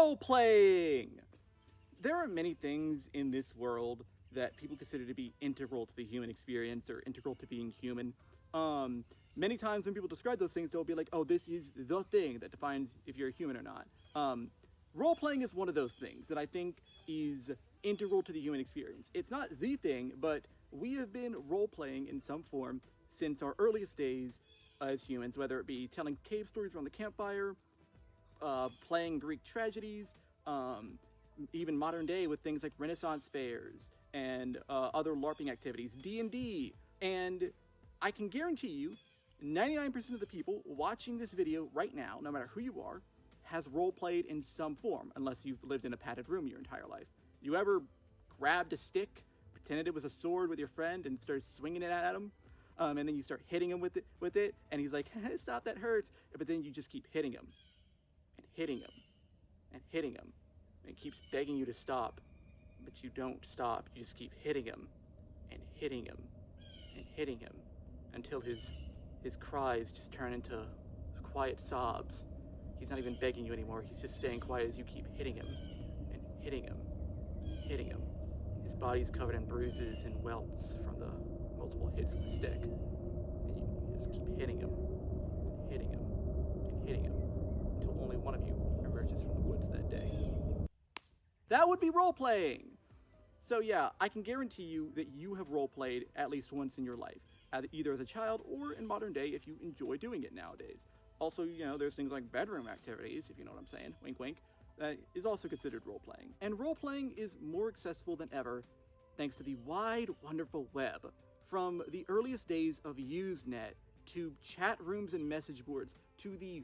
Role-playing! There are many things in this world that people consider to be integral to the human experience or integral to being human. Many times when people describe those things, they'll be like, oh, this is the thing that defines if you're a human or not. Role-playing is one of those things that I think is integral to the human experience. It's not the thing, but we have been role-playing in some form since our earliest days as humans, whether it be telling cave stories around the campfire, playing Greek tragedies, even modern day with things like Renaissance fairs and other LARPing activities, D&D. And I can guarantee you, 99% of the people watching this video right now, no matter who you are, has role-played in some form, unless you've lived in a padded room your entire life. You ever grabbed a stick, pretended it was a sword with your friend, and started swinging it at him? And then you start hitting him with it, and he's like, stop, that hurts. But then you just keep hitting him, and hitting him, and hitting him. And he keeps begging you to stop, but you don't stop. You just keep hitting him, and hitting him, and hitting him, until his cries just turn into quiet sobs. He's not even begging you anymore. He's just staying quiet as you keep hitting him, and hitting him, hitting him. His body's covered in bruises and welts from the multiple hits with the stick. And you just keep hitting him, and hitting him, and hitting him, until only one of you emerges from the woods that day. That would be role-playing! So yeah, I can guarantee you that you have role-played at least once in your life, either as a child or in modern day if you enjoy doing it nowadays. Also, you know, there's things like bedroom activities, if you know what I'm saying, wink wink, that is also considered role-playing. And role-playing is more accessible than ever thanks to the wide, wonderful web. From the earliest days of Usenet, to chat rooms and message boards, to the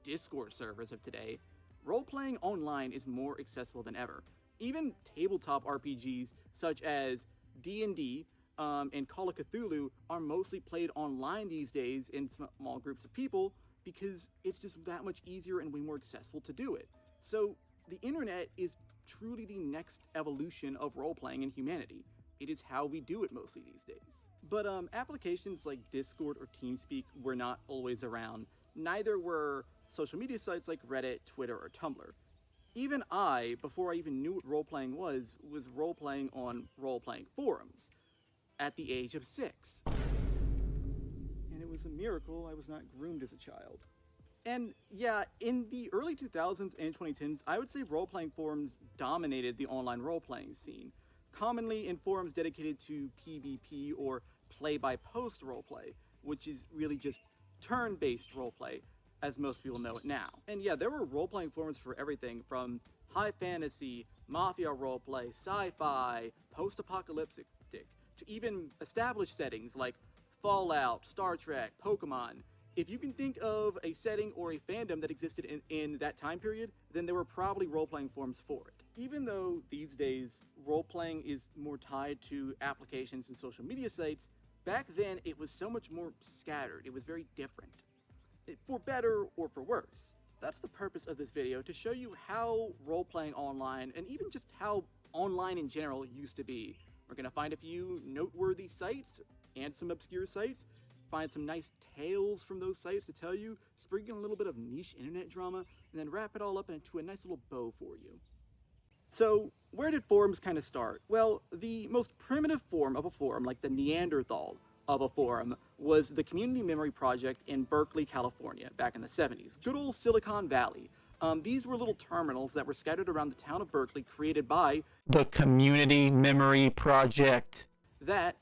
Discord servers of today, role-playing online is more accessible than ever. Even tabletop RPGs such as D&D and Call of Cthulhu are mostly played online these days in small groups of people because it's just that much easier and way more accessible to do it. So the internet is truly the next evolution of role-playing in humanity. It is how we do it mostly these days. But applications like Discord or TeamSpeak were not always around. Neither were social media sites like Reddit, Twitter, or Tumblr. Even I, before I even knew what role-playing was role-playing on Roleplaying Forums at the age of 6. And it was a miracle I was not groomed as a child. And yeah, in the early 2000s and 2010s, I would say role-playing forums dominated the online role-playing scene. Commonly in forums dedicated to PvP or play-by-post roleplay, which is really just turn-based roleplay, as most people know it now. And yeah, there were role-playing forums for everything from high fantasy, mafia roleplay, sci-fi, post-apocalyptic, to even established settings like Fallout, Star Trek, Pokemon. If you can think of a setting or a fandom that existed in that time period, then there were probably role-playing forums for it. Even though these days role-playing is more tied to applications and social media sites, back then it was so much more scattered. It was very different. For better or for worse. That's the purpose of this video, to show you how role-playing online, and even just how online in general used to be. We're going to find a few noteworthy sites and some obscure sites, find some nice tales from those sites to tell you, sprinkle a little bit of niche internet drama, and then wrap it all up into a nice little bow for you. So, where did forums kind of start? Well, the most primitive form of a forum, like the Neanderthal of a forum, was the Community Memory Project in Berkeley, California, back in the 70s. Good old Silicon Valley. These were little terminals that were scattered around the town of Berkeley, created by the Community Memory Project. That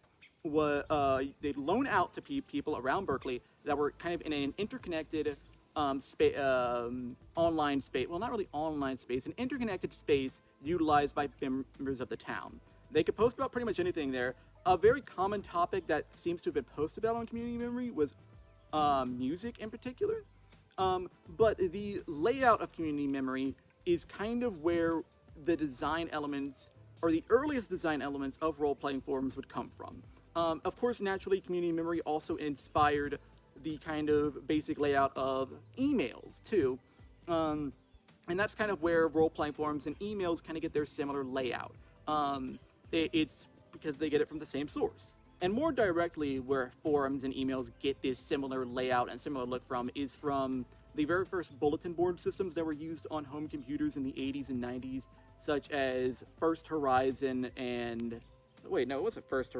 they'd loan out to people around Berkeley that were kind of in an interconnected online space. Well, not really online space, an interconnected space utilized by members of the town. They could post about pretty much anything there. A very common topic that seems to have been posted about on Community Memory was music in particular. But the layout of Community Memory is kind of where the design elements, or the earliest design elements of role-playing forums would come from. Of course, naturally, Community Memory also inspired the kind of basic layout of emails, too. And that's kind of where role-playing forums and emails kind of get their similar layout. It's because they get it from the same source. And more directly, where forums and emails get this similar layout and similar look from is from the very first bulletin board systems that were used on home computers in the 80s and 90s, such as First Horizon and... Wait, no, it wasn't First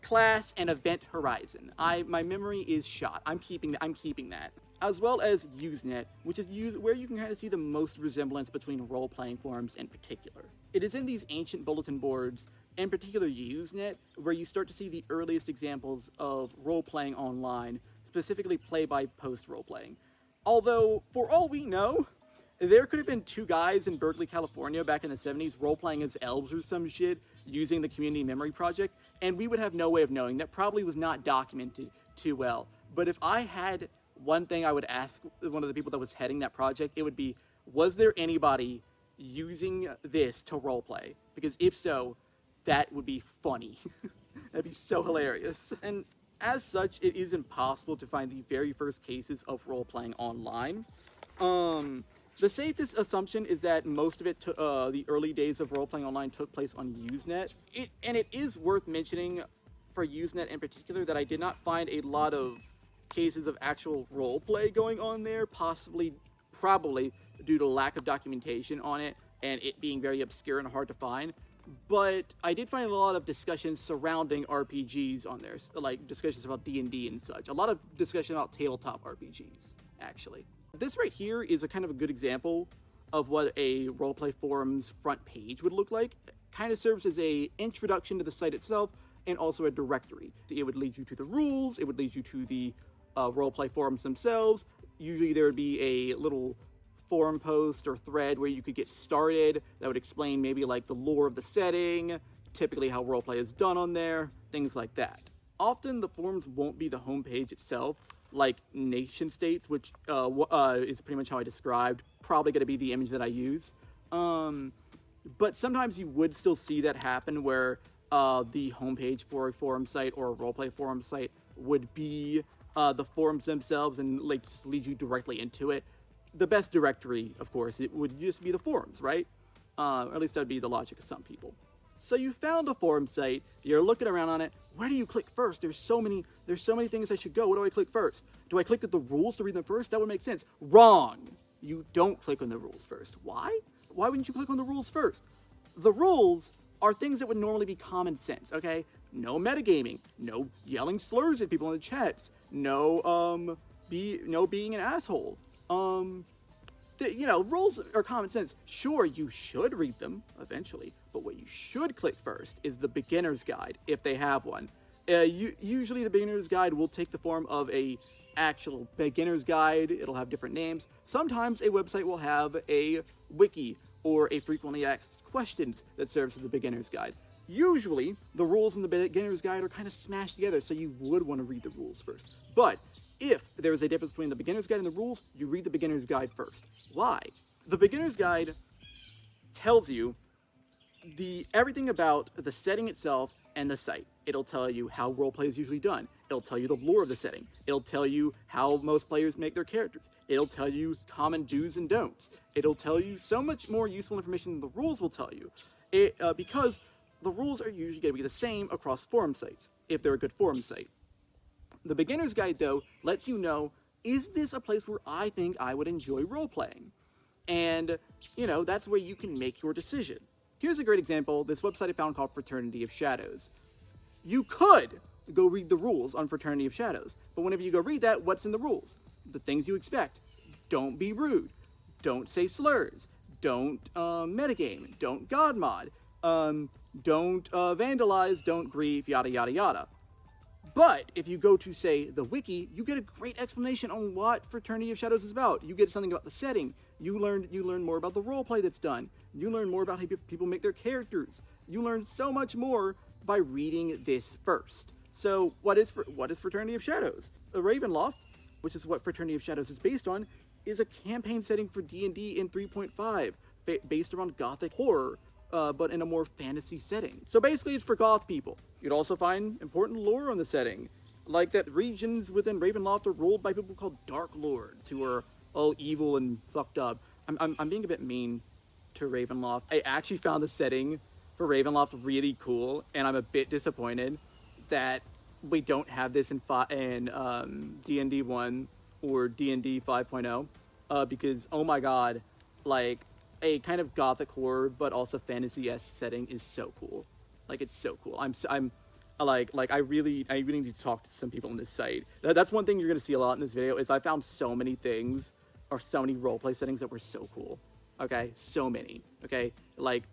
Class and Event Horizon. My memory is shot. I'm keeping that. As well as Usenet, which is where you can kind of see the most resemblance between role-playing forums in particular. It is in these ancient bulletin boards, in particular Usenet, where you start to see the earliest examples of role-playing online, specifically play-by-post role-playing. Although, for all we know, there could have been two guys in Berkeley, California back in the 70s role-playing as elves or some shit using the Community Memory Project, and we would have no way of knowing. That probably was not documented too well. But if I had one thing I would ask one of the people that was heading that project, it would be, was there anybody using this to roleplay? Because if so, that would be funny. That'd be so hilarious. And as such, it is impossible to find the very first cases of role-playing online. The safest assumption is that most of it, the early days of role-playing online took place on Usenet. And it is worth mentioning for Usenet in particular that I did not find a lot of cases of actual roleplay going on there, probably due to lack of documentation on it and it being very obscure and hard to find. But I did find a lot of discussions surrounding RPGs on there, like discussions about D&D and such. A lot of discussion about tabletop RPGs, actually. This right here is a kind of a good example of what a roleplay forum's front page would look like. It kind of serves as a introduction to the site itself and also a directory. It would lead you to the rules, it would lead you to the roleplay forums themselves. Usually there would be a little forum post or thread where you could get started that would explain maybe like the lore of the setting, typically how roleplay is done on there, things like that. Often the forums won't be the homepage itself, like nation states, which is pretty much how I described, probably going to be the image that I use. But sometimes you would still see that happen where the homepage for a forum site or a roleplay forum site would be the forums themselves and like just lead you directly into it. The best directory, of course, it would just be the forums, right? Or at least that would be the logic of some people. So you found a forum site, you're looking around on it, where do you click first? There's so many things I should go. What do I click first? Do I click at the rules to read them first? That would make sense. Wrong! You don't click on the rules first. Why? Why wouldn't you click on the rules first? The rules are things that would normally be common sense, okay? No metagaming, no yelling slurs at people in the chats, no being an asshole. Rules are common sense. Sure, you should read them eventually, but what you should click first is the beginner's guide, if they have one. Usually the beginner's guide will take the form of a actual beginner's guide. It'll have different names. Sometimes a website will have a wiki or a frequently asked questions that serves as the beginner's guide. Usually, the rules in the beginner's guide are kind of smashed together, so you would want to read the rules first. But if there is a difference between the beginner's guide and the rules, you read the beginner's guide first. Why? The beginner's guide tells you everything about the setting itself and the site. It'll tell you how roleplay is usually done. It'll tell you the lore of the setting. It'll tell you how most players make their characters. It'll tell you common do's and don'ts. It'll tell you so much more useful information than the rules will tell you. Because the rules are usually going to be the same across forum sites, if they're a good forum site. The beginner's guide, though, lets you know, is this a place where I think I would enjoy role-playing? And, that's where you can make your decision. Here's a great example, this website I found called Fraternity of Shadows. You could go read the rules on Fraternity of Shadows, but whenever you go read that, what's in the rules? The things you expect. Don't be rude. Don't say slurs. Don't metagame. Don't god mod. Don't vandalize. Don't grief, yada yada yada. But if you go to, say, the wiki, you get a great explanation on what Fraternity of Shadows is about. You get something about the setting. You learn more about the roleplay that's done. You learn more about how people make their characters. You learn so much more by reading this first. So what is Fraternity of Shadows? The Ravenloft, which is what Fraternity of Shadows is based on, is a campaign setting for D&D in 3.5, based around gothic horror, but in a more fantasy setting. So basically it's for goth people. You'd also find important lore on the setting, like that regions within Ravenloft are ruled by people called Dark Lords, who are all evil and fucked up. I'm being a bit mean to Ravenloft. I actually found the setting for Ravenloft really cool, and I'm a bit disappointed that we don't have this in D&D 1 or D&D 5.0, because oh my god, like a kind of gothic horror but also fantasy-esque setting is so cool. Like it's so cool. I really need to talk to some people on this site. That's one thing you're gonna see a lot in this video is I found so many things or so many roleplay settings that were so cool. Okay, so many. Okay, like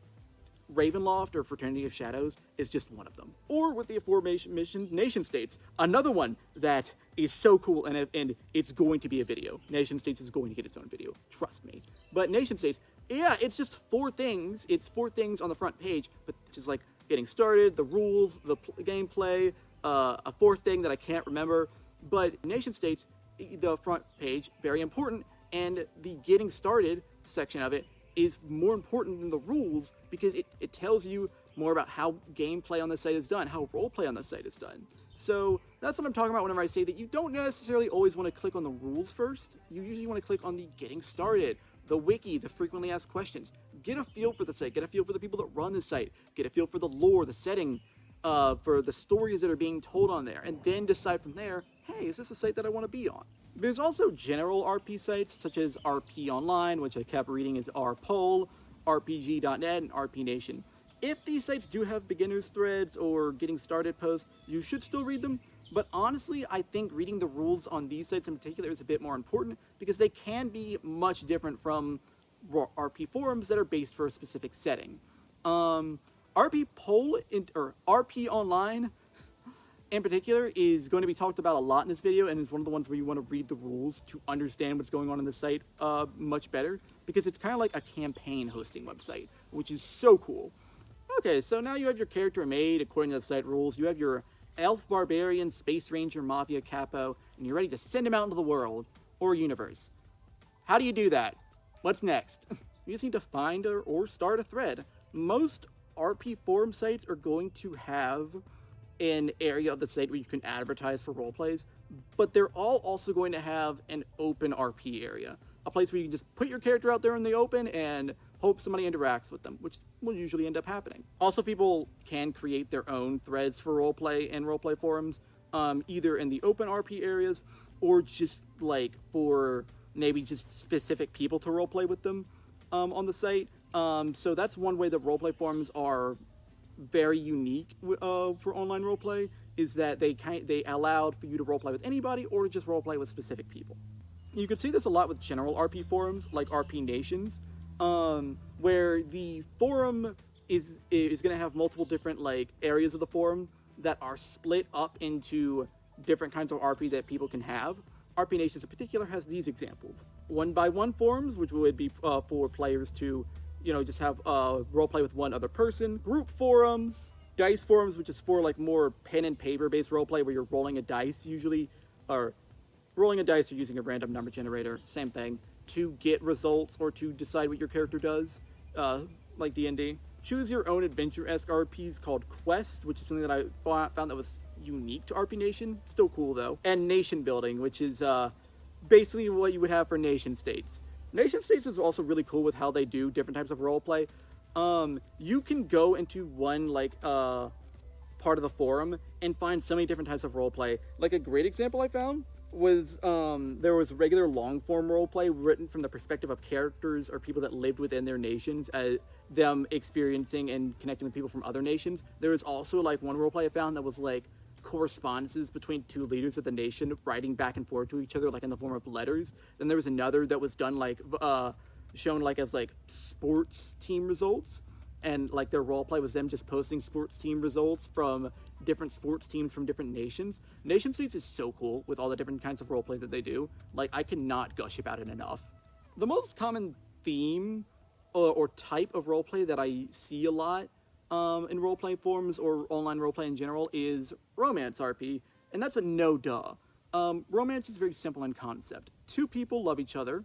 Ravenloft or Fraternity of Shadows is just one of them. Or with the aforementioned Nation States, another one that is so cool, and it's going to be a video. Nation States is going to get its own video, trust me. But Nation States, yeah, it's just 4 things. It's 4 things on the front page, but just like getting started, the rules, the gameplay, a 4th thing that I can't remember. But Nation States, the front page, very important, and the getting started section of it is more important than the rules because it tells you more about how gameplay on the site is done, how roleplay on the site is done. So that's what I'm talking about whenever I say that you don't necessarily always want to click on the rules first. You usually want to click on the getting started, the wiki, the frequently asked questions. Get a feel for the site, get a feel for the people that run the site, get a feel for the lore, the setting, for the stories that are being told on there, and then decide from there, hey, is this a site that I want to be on? There's also general RP sites, such as RP Online, which I kept reading is RPoll, RPG.net, and RP Nation. If these sites do have beginners threads or getting started posts, you should still read them, but honestly, I think reading the rules on these sites in particular is a bit more important, because they can be much different from RP forums that are based for a specific setting. RP Online in particular is going to be talked about a lot in this video, and is one of the ones where you want to read the rules to understand what's going on in the site much better, because it's kind of like a campaign hosting website, which is so cool. Okay, so now you have your character made according to the site rules. You have your elf barbarian, space ranger, mafia capo, and you're ready to send him out into the world or universe. How do you do that? What's next? You just need to find or start a thread. Most RP forum sites are going to have an area of the site where you can advertise for roleplays, but they're all also going to have an open RP area, a place where you can just put your character out there in the open and hope somebody interacts with them, which will usually end up happening. Also, people can create their own threads for roleplay and roleplay forums, either in the open RP areas or just like for maybe just specific people to roleplay with them on the site. So that's one way that roleplay forums are very unique for online roleplay, is that they allowed for you to roleplay with anybody or to just roleplay with specific people. You can see this a lot with general RP forums like RP Nations, where the forum is going to have multiple different like areas of the forum that are split up into different kinds of RP that people can have. RP Nations in particular has these examples: 1x1 forums, which would be for players to just have roleplay with one other person. Group forums, dice forums, which is for like more pen and paper based roleplay where you're rolling a dice usually, or rolling a dice or using a random number generator, same thing, to get results or to decide what your character does, like D&D. Choose your own adventure-esque RPs called quests, which is something that I found that was unique to RP Nation. Still cool though. And nation building, which is basically what you would have for nation states. Nation States is also really cool with how they do different types of roleplay. You can go into one part of the forum and find so many different types of roleplay. Like a great example I found was there was regular long form roleplay written from the perspective of characters or people that lived within their nations, them experiencing and connecting with people from other nations. There was also like one roleplay I found that was like correspondences between 2 leaders of the nation writing back and forth to each other, like in the form of letters. Then there was another that was done like shown like as like sports team results, and like their roleplay was them just posting sports team results from different sports teams from different nations. Nation States is so cool with all the different kinds of roleplay that they do. Like, I cannot gush about it enough. The most common theme or type of roleplay that I see a lot in roleplay forums or online roleplay in general is romance RP, and that's a no-duh. Romance is very simple in concept. 2 people love each other.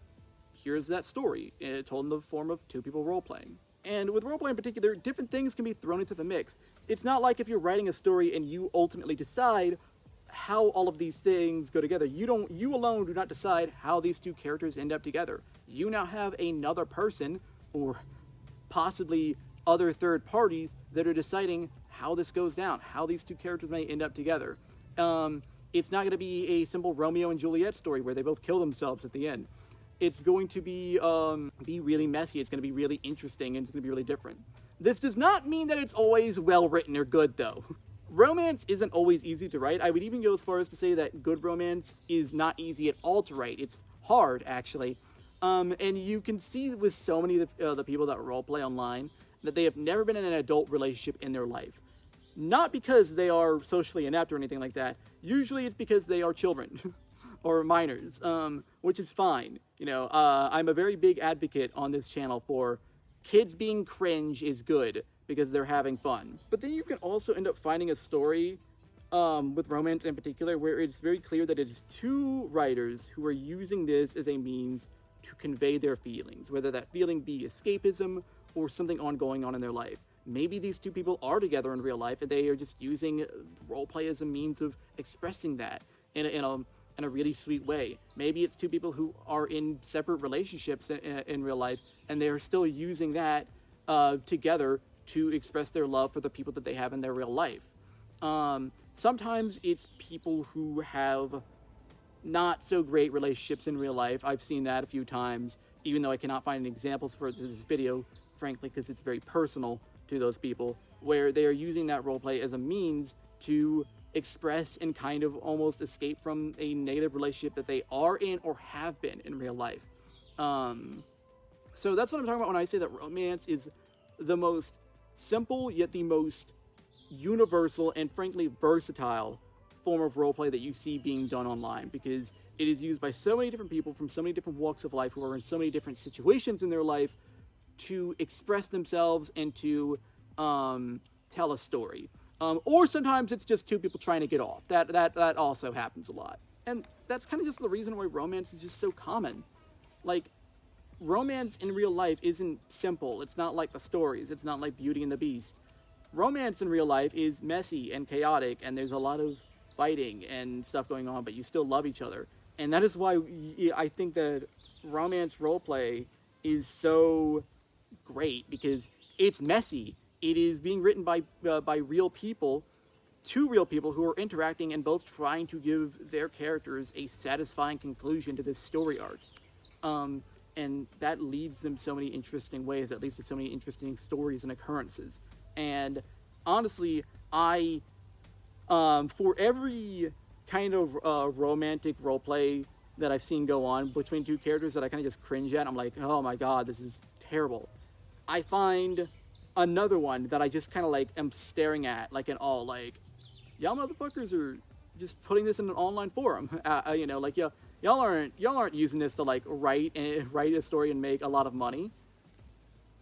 Here's that story, told in the form of 2 people roleplaying. And with roleplay in particular, different things can be thrown into the mix. It's not like if you're writing a story and you ultimately decide how all of these things go together. You alone do not decide how these 2 characters end up together. You now have another person, or possibly other third parties, that are deciding how this goes down, how these 2 characters may end up together. It's not going to be a simple Romeo and Juliet story where they both kill themselves at the end. It's going to be really messy. It's going to be really interesting, and it's going to be really different. This does not mean that it's always well written or good, though. Romance isn't always easy to write. I would even go as far as to say that good romance is not easy at all to write. It's hard, actually. And you can see with so many of the people that roleplay online that they have never been in an adult relationship in their life. Not because they are socially inept or anything like that. Usually it's because they are children or minors, which is fine. You know, I'm a very big advocate on this channel for kids being cringe is good because they're having fun. But then you can also end up finding a story with romance in particular where it's very clear that it is two writers who are using this as a means to convey their feelings, whether that feeling be escapism or something ongoing on in their life. Maybe these two people are together in real life and they are just using roleplay as a means of expressing that in a really sweet way. Maybe it's two people who are in separate relationships in real life and they're still using that together to express their love for the people that they have in their real life. Sometimes it's people who have not so great relationships in real life. I've seen that a few times, even though I cannot find any examples for this video, frankly, because it's very personal to those people, where they are using that roleplay as a means to express and kind of almost escape from a negative relationship that they are in or have been in real life. So that's what I'm talking about when I say that romance is the most simple yet the most universal and frankly versatile form of roleplay that you see being done online, because it is used by so many different people from so many different walks of life who are in so many different situations in their life to express themselves and to tell a story. Or sometimes it's just two people trying to get off. That also happens a lot. And that's kind of just the reason why romance is just so common. Like, romance in real life isn't simple. It's not like the stories. It's not like Beauty and the Beast. Romance in real life is messy and chaotic, and there's a lot of fighting and stuff going on, but you still love each other. And that is why I think that romance roleplay is so great, because it's messy. It is being written by real people, two real people who are interacting and both trying to give their characters a satisfying conclusion to this story arc. And that leads them so many interesting ways. That leads to so many interesting stories and occurrences. And honestly, for every kind of romantic roleplay that I've seen go on between two characters that I kind of just cringe at, I'm like, oh my god, this is terrible. I find another one that I just kind of like am staring at, like in awe, like, y'all motherfuckers are just putting this in an online forum. You know, like, y'all aren't using this to like write a story and make a lot of money.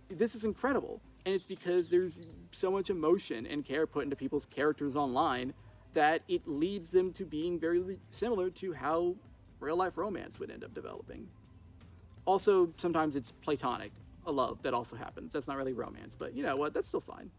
This is incredible, and it's because there's so much emotion and care put into people's characters online that it leads them to being very similar to how real life romance would end up developing. Also, sometimes it's platonic, a love that also happens. That's not really romance, but you know what? That's still fine.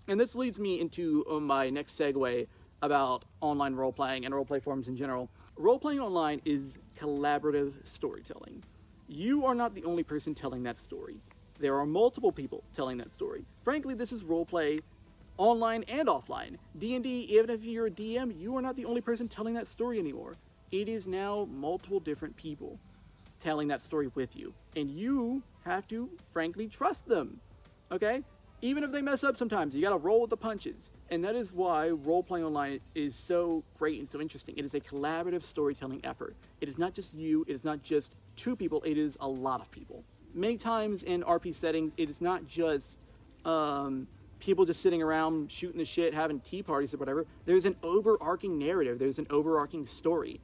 And this leads me into my next segue about online role-playing and roleplay forums in general. Role-playing online is collaborative storytelling. You are not the only person telling that story. There are multiple people telling that story. Frankly, this is roleplay online and offline. D&D, even if you're a DM, you are not the only person telling that story anymore. It is now multiple different people telling that story with you. And you have to, frankly, trust them. Okay? Even if they mess up sometimes, you gotta roll with the punches. And that is why role-playing online is so great and so interesting. It is a collaborative storytelling effort. It is not just you, it is not just two people, it is a lot of people. Many times in RP settings, it is not just people just sitting around shooting the shit, having tea parties or whatever. There's an overarching narrative. There's an overarching story.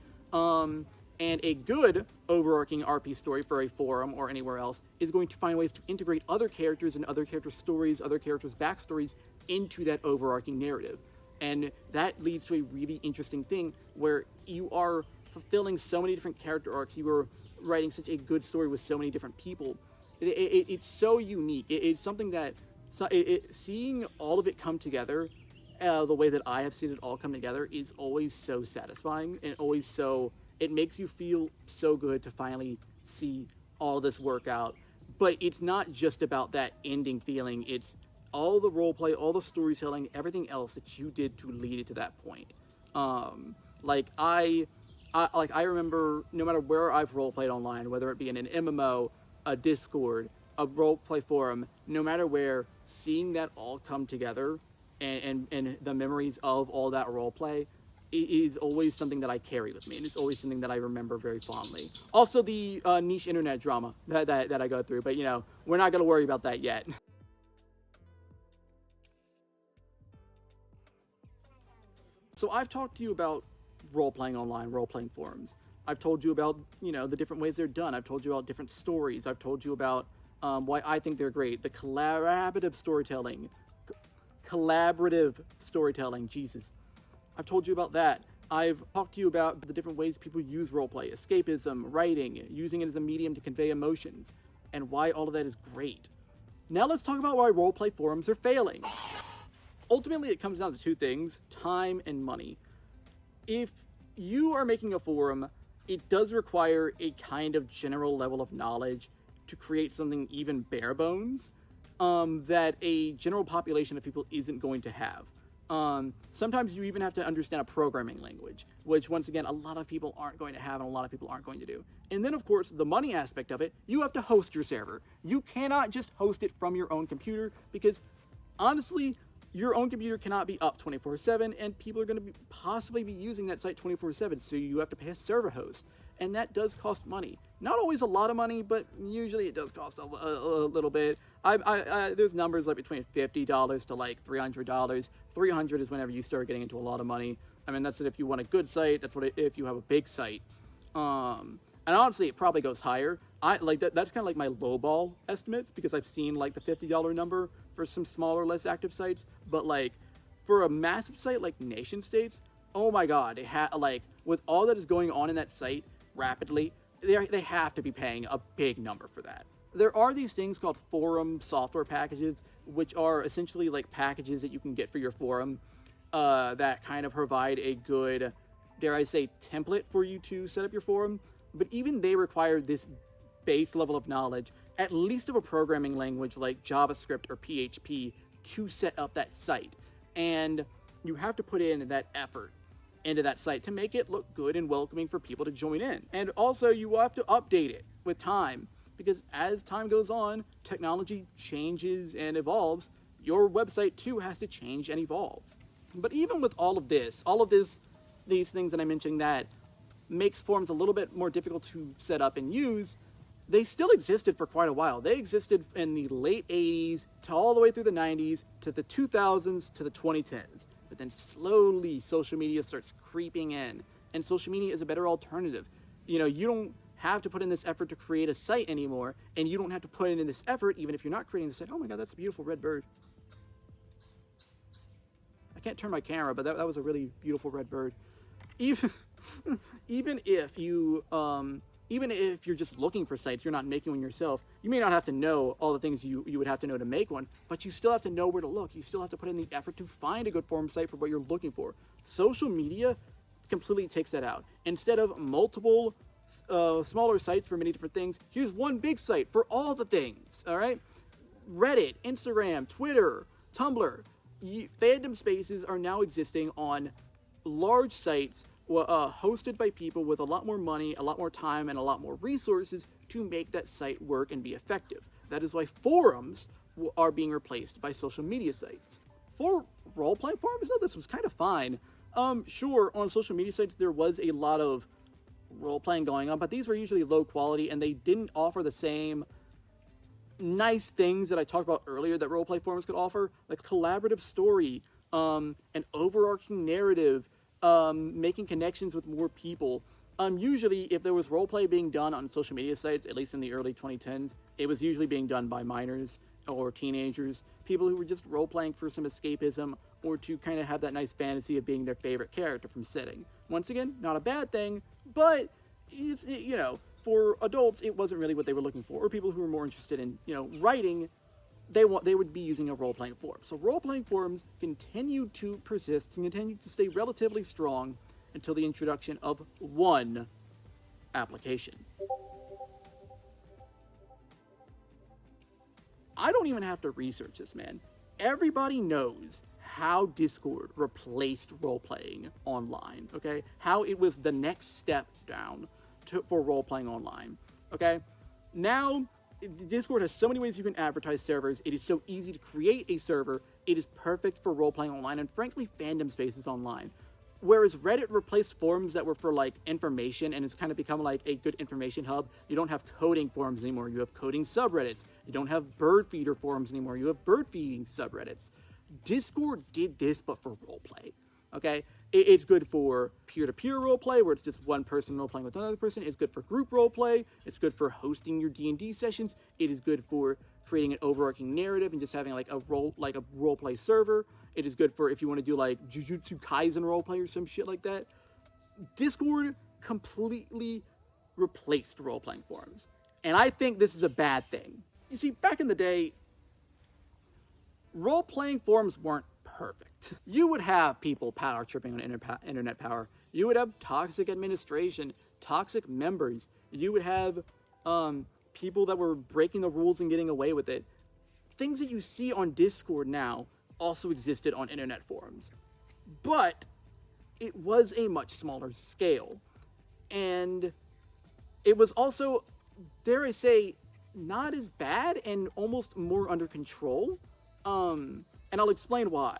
And a good overarching RP story for a forum or anywhere else is going to find ways to integrate other characters and other characters' stories, other characters' backstories into that overarching narrative. And that leads to a really interesting thing where you are fulfilling so many different character arcs. You are writing such a good story with so many different people. It's so unique. It's something that seeing all of it come together the way that I have seen it all come together is always so satisfying, and always so, it makes you feel so good to finally see all this work out. But it's not just about that ending feeling, it's all the roleplay, all the storytelling, everything else that you did to lead it to that point. Like I remember no matter where I've roleplayed online, whether it be in an MMO, a Discord, a roleplay forum, no matter where, seeing that all come together and the memories of all that roleplay is always something that I carry with me, and it's always something that I remember very fondly. Also, the niche internet drama that I go through, but we're not gonna worry about that yet. So I've talked to you about role-playing online, role-playing forums. I've told you about, the different ways they're done. I've told you about different stories. I've told you about why I think they're great. The collaborative storytelling. Jesus. I've told you about that. I've talked to you about the different ways people use roleplay, escapism, writing, using it as a medium to convey emotions, and why all of that is great. Now let's talk about why roleplay forums are failing. Ultimately, it comes down to two things: time and money. If you are making a forum, it does require a kind of general level of knowledge to create something even bare bones that a general population of people isn't going to have. Sometimes you even have to understand a programming language, which once again, a lot of people aren't going to have and a lot of people aren't going to do. And then of course, the money aspect of it, you have to host your server. You cannot just host it from your own computer because honestly, your own computer cannot be up 24/7 and people are going to possibly be using that site 24/7, so you have to pay a server host. And that does cost money. Not always a lot of money, but usually it does cost a little bit. There's numbers like between $50 to like $300. $300 is whenever you start getting into a lot of money. I mean, that's it if you want a good site. That's what if you have a big site. And honestly, it probably goes higher. That's kind of like my lowball estimates because I've seen like the $50 number for some smaller, less active sites. But like for a massive site like Nation States, oh my God, with all that is going on in that site rapidly, they have to be paying a big number for that. There are these things called forum software packages, which are essentially like packages that you can get for your forum that kind of provide a good, dare I say, template for you to set up your forum. But even they require this base level of knowledge, at least of a programming language like JavaScript or PHP, to set up that site. And you have to put in that effort into that site to make it look good and welcoming for people to join in. And also, you will have to update it with time, because as time goes on, technology changes and evolves. Your website too has to change and evolve. But even with all of these things that I'm mentioning that makes forums a little bit more difficult to set up and use, they still existed for quite a while. They existed in the late 80s to all the way through the 90s to the 2000s to the 2010s. But then slowly social media starts creeping in, and social media is a better alternative. You don't have to put in this effort to create a site anymore, and you don't have to put in this effort even if you're not creating the site. Oh my God, that's a beautiful red bird. I can't turn my camera, but that was a really beautiful red bird. Even if you're just looking for sites, you're not making one yourself, you may not have to know all the things you would have to know to make one, but you still have to know where to look. You still have to put in the effort to find a good forum site for what you're looking for. Social media completely takes that out. Instead of multiple smaller sites for many different things, here's one big site for all the things, all right? Reddit, Instagram, Twitter, Tumblr, fandom spaces are now existing on large sites hosted by people with a lot more money, a lot more time, and a lot more resources to make that site work and be effective. That is why forums are being replaced by social media sites. For role-playing forums, no, this was kind of fine. Sure, on social media sites there was a lot of role-playing going on, but these were usually low quality, and they didn't offer the same nice things that I talked about earlier that role-play forums could offer, like collaborative story, an overarching narrative, making connections with more people. Usually, if there was roleplay being done on social media sites, at least in the early 2010s, it was usually being done by minors or teenagers, people who were just roleplaying for some escapism or to kind of have that nice fantasy of being their favorite character from setting. Once again, not a bad thing, but for adults, it wasn't really what they were looking for. Or people who were more interested in, writing, they would be using a role-playing forum. So role-playing forums continue to persist and continue to stay relatively strong until the introduction of one application. I don't even have to research this, man. Everybody knows how Discord replaced role-playing online, okay? How it was the next step down for role-playing online, okay? Now, Discord has so many ways you can advertise servers. It is so easy to create a server. It is perfect for role-playing online and, frankly, fandom spaces online. Whereas Reddit replaced forums that were for, like, information, and it's kind of become, like, a good information hub. You don't have coding forums anymore. You have coding subreddits. You don't have bird feeder forums anymore. You have bird feeding subreddits. Discord did this, but for roleplay, okay? It's good for peer-to-peer roleplay, where it's just one person roleplaying with another person. It's good for group roleplay. It's good for hosting your D&D sessions. It is good for creating an overarching narrative and just having, like, a roleplay server. It is good for if you want to do, like, Jujutsu Kaisen roleplay or some shit like that. Discord completely replaced role-playing forums. And I think this is a bad thing. You see, back in the day, role-playing forums weren't perfect. You would have people power tripping on internet power. You would have toxic administration, toxic members. You would have people that were breaking the rules and getting away with it. Things that you see on Discord now also existed on internet forums. But it was a much smaller scale. And it was also, dare I say, not as bad and almost more under control. And I'll explain why.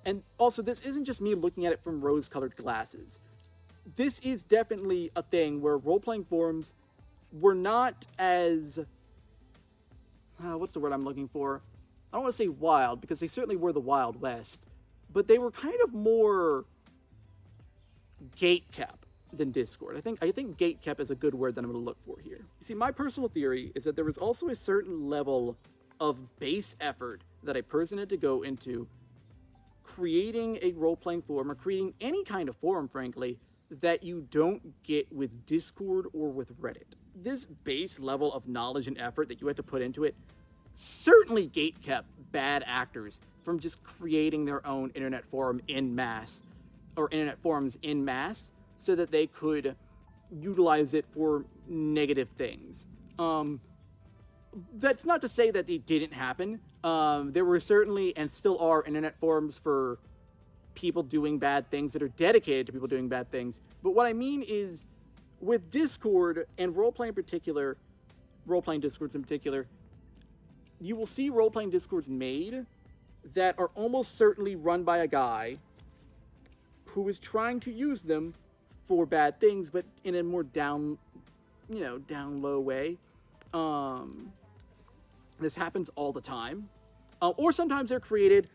And also, this isn't just me looking at it from rose-colored glasses. This is definitely a thing where role-playing forums were not as... what's the word I'm looking for? I don't want to say wild, because they certainly were the Wild West. But they were kind of more gate-kept than Discord. I think gate-kept is a good word that I'm going to look for here. You see, my personal theory is that there was also a certain level of base effort that a person had to go into creating a role-playing forum, or creating any kind of forum, frankly, that you don't get with Discord or with Reddit. This base level of knowledge and effort that you had to put into it certainly gate-kept bad actors from just creating their own internet forum en masse, or internet forums en masse, so that they could utilize it for negative things. That's not to say that it didn't happen. There were certainly, and still are, internet forums for people doing bad things that are dedicated to people doing bad things. But what I mean is, with Discord, and role-playing Discords in particular, you will see role-playing Discords made that are almost certainly run by a guy who is trying to use them for bad things, but in a more down low way. This happens all the time. Or sometimes they're created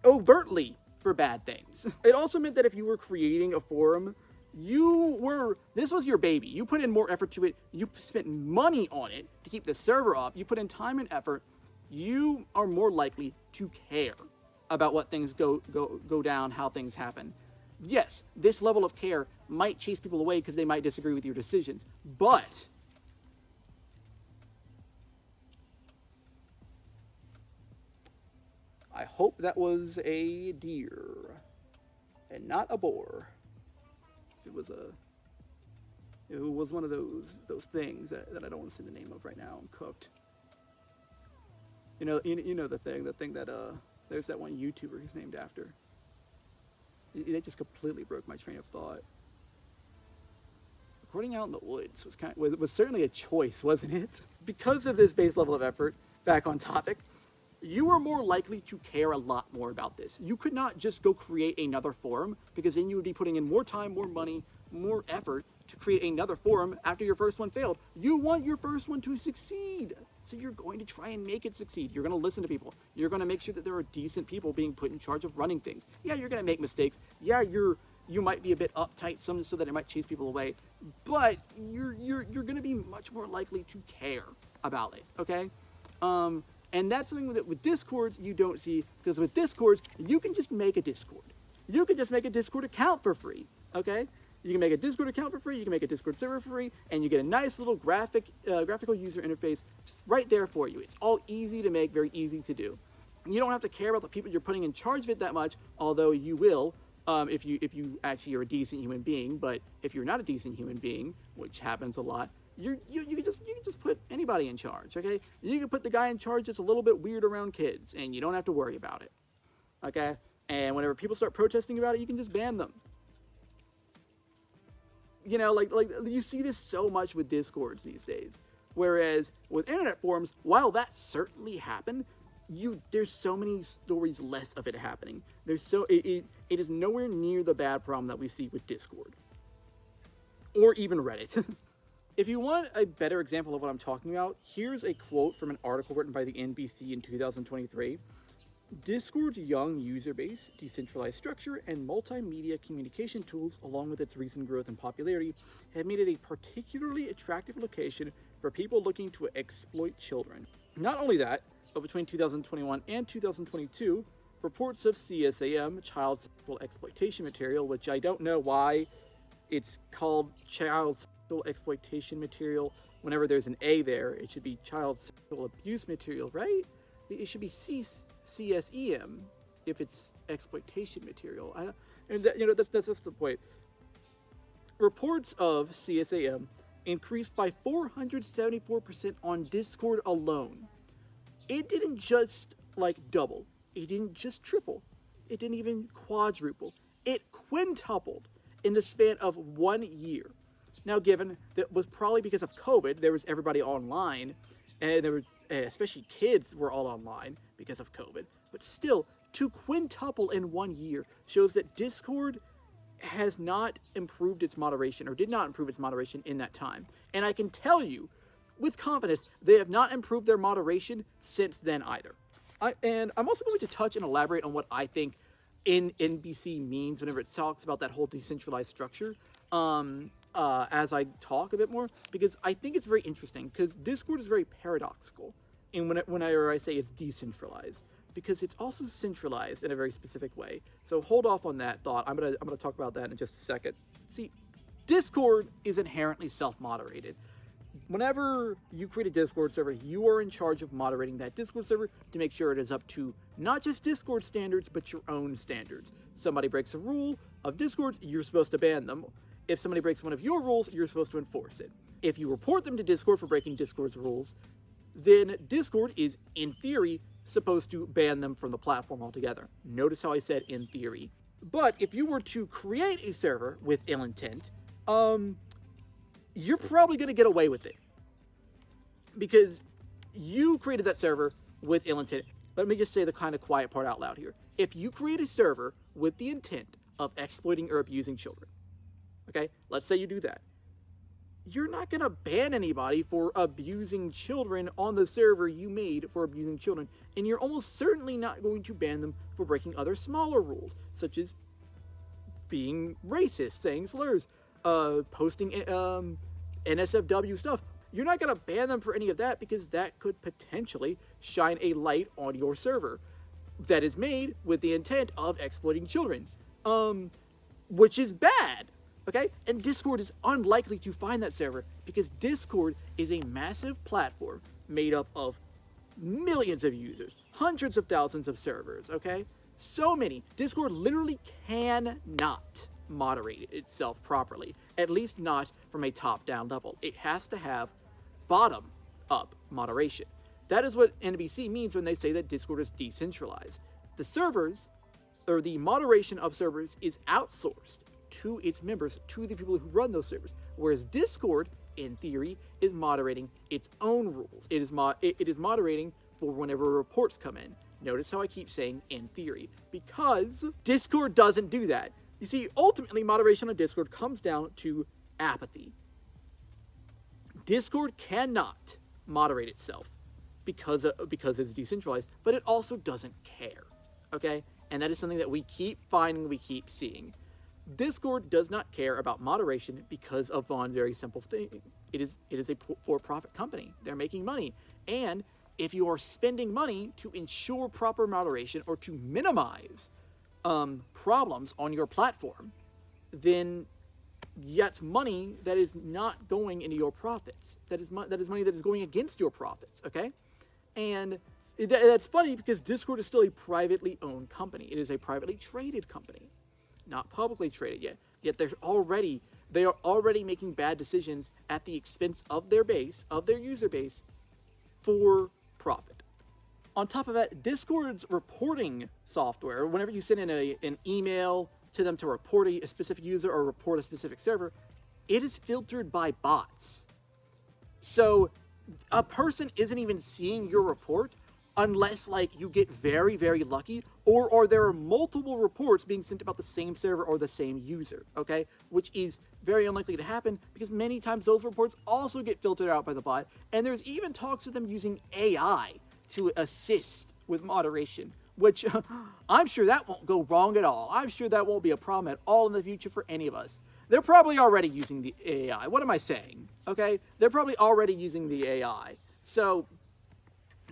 overtly for bad things. It also meant that if you were creating a forum, this was your baby. You put in more effort to it. You spent money on it to keep the server up. You put in time and effort. You are more likely to care about what things go down, how things happen. Yes, this level of care might chase people away because they might disagree with your decisions, but I hope that was a deer and not a boar. It was one of those things that I don't want to say the name of right now. I'm cooked. You know the thing that there's that one YouTuber he's named after. It just completely broke my train of thought. Recording out in the woods was certainly a choice, wasn't it? Because of this base level of effort, back on topic, you are more likely to care a lot more about this. You could not just go create another forum, because then you would be putting in more time, more money, more effort to create another forum after your first one failed. You want your first one to succeed, so you're going to try and make it succeed. You're going to listen to people. You're going to make sure that there are decent people being put in charge of running things. Yeah, you're going to make mistakes. Yeah, you might be a bit uptight so that it might chase people away, but you're going to be much more likely to care about it, okay? And that's something that with Discords you don't see, because with Discords, you can just make a Discord. You can just make a Discord account for free, okay? You can make a Discord account for free, you can make a Discord server for free, and you get a nice little graphical user interface just right there for you. It's all easy to make, very easy to do. You don't have to care about the people you're putting in charge of it that much, although you will if you actually are a decent human being. But if you're not a decent human being, which happens a lot, you can just put anybody in charge, okay? You can put the guy in charge that's a little bit weird around kids, and you don't have to worry about it, okay? And whenever people start protesting about it, you can just ban them. You know, like you see this so much with Discords these days. Whereas with internet forums, while that certainly happened, there's so many stories less of it happening. It is nowhere near the bad problem that we see with Discord. Or even Reddit. If you want a better example of what I'm talking about, here's a quote from an article written by the NBC in 2023. Discord's young user base, decentralized structure, and multimedia communication tools, along with its recent growth and popularity, have made it a particularly attractive location for people looking to exploit children. Not only that, but between 2021 and 2022, reports of CSAM, child sexual exploitation material, which I don't know why it's called child sexual exploitation material. Whenever there's an A there, it should be child sexual abuse material, right? It should be CSEM if it's exploitation material. That's the point. Reports of CSAM increased by 474% on Discord alone. It didn't just double. It didn't just triple. It didn't even quadruple. It quintupled in the span of 1 year. Now, given that was probably because of COVID, there was everybody online, and there were especially kids were all online because of COVID. But still, to quintuple in 1 year shows that Discord has not improved its moderation, or did not improve its moderation in that time. And I can tell you with confidence, they have not improved their moderation since then either. And I'm also going to touch and elaborate on what I think NBC means whenever it talks about that whole decentralized structure as I talk a bit more, because I think it's very interesting, because Discord is very paradoxical whenever I say it's decentralized, because it's also centralized in a very specific way. So hold off on that thought. I'm gonna talk about that in just a second. See, Discord is inherently self-moderated. Whenever you create a Discord server, you are in charge of moderating that Discord server to make sure it is up to not just Discord standards, but your own standards. Somebody breaks a rule of Discord, you're supposed to ban them. If somebody breaks one of your rules, you're supposed to enforce it. If you report them to Discord for breaking Discord's rules, then Discord is, in theory, supposed to ban them from the platform altogether. Notice how I said in theory. But if you were to create a server with ill intent, you're probably going to get away with it. Because you created that server with ill intent. Let me just say the kind of quiet part out loud here. If you create a server with the intent of exploiting or abusing children, okay, let's say you do that, you're not going to ban anybody for abusing children on the server you made for abusing children. And you're almost certainly not going to ban them for breaking other smaller rules, such as being racist, saying slurs, posting NSFW stuff. You're not going to ban them for any of that, because that could potentially shine a light on your server that is made with the intent of exploiting children, which is bad, okay? And Discord is unlikely to find that server, because Discord is a massive platform made up of millions of users, hundreds of thousands of servers, okay? So many. Discord literally cannot moderate itself properly, at least not from a top-down level. It has to have bottom-up moderation. That is what NBC means when they say that Discord is decentralized. The servers, or the moderation of servers, is outsourced to its members, to the people who run those servers, whereas Discord, in theory, is moderating its own rules. It is moderating for whenever reports come in. Notice how I keep saying in theory, because Discord doesn't do that. You see, ultimately, moderation on Discord comes down to apathy. Discord cannot moderate itself because it's decentralized, but it also doesn't care, okay? And that is something that we keep finding, we keep seeing. Discord does not care about moderation because of one very simple thing. It is a for-profit company. They're making money. And if you are spending money to ensure proper moderation or to minimize problems on your platform, then that's money that is not going into your profits. That is money that is going against your profits, okay? And that's funny, because Discord is still a privately owned company. It is a privately traded company, not publicly traded yet. Yet they are already making bad decisions at the expense of their base, of their user base, for profit. On top of that, Discord's reporting software, whenever you send in an email to them to report a specific user or report a specific server, it is filtered by bots. So a person isn't even seeing your report unless, like, you get very, very lucky, or there are multiple reports being sent about the same server or the same user, okay? Which is very unlikely to happen, because many times those reports also get filtered out by the bot, and there's even talks of them using AI to assist with moderation, which I'm sure that won't go wrong at all. I'm sure that won't be a problem at all in the future for any of us. They're probably already using the AI. What am I saying? Okay? They're probably already using the AI. So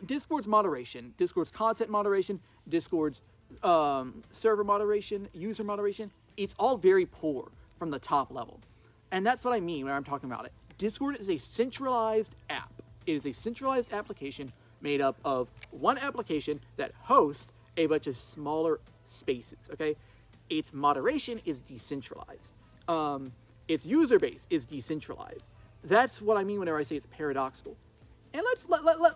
Discord's moderation, Discord's content moderation, Discord's server moderation, user moderation, it's all very poor from the top level. And that's what I mean when I'm talking about it. Discord is a centralized app. It is a centralized application made up of one application that hosts a bunch of smaller spaces, okay? Its moderation is decentralized. Its user base is decentralized. That's what I mean whenever I say it's paradoxical. And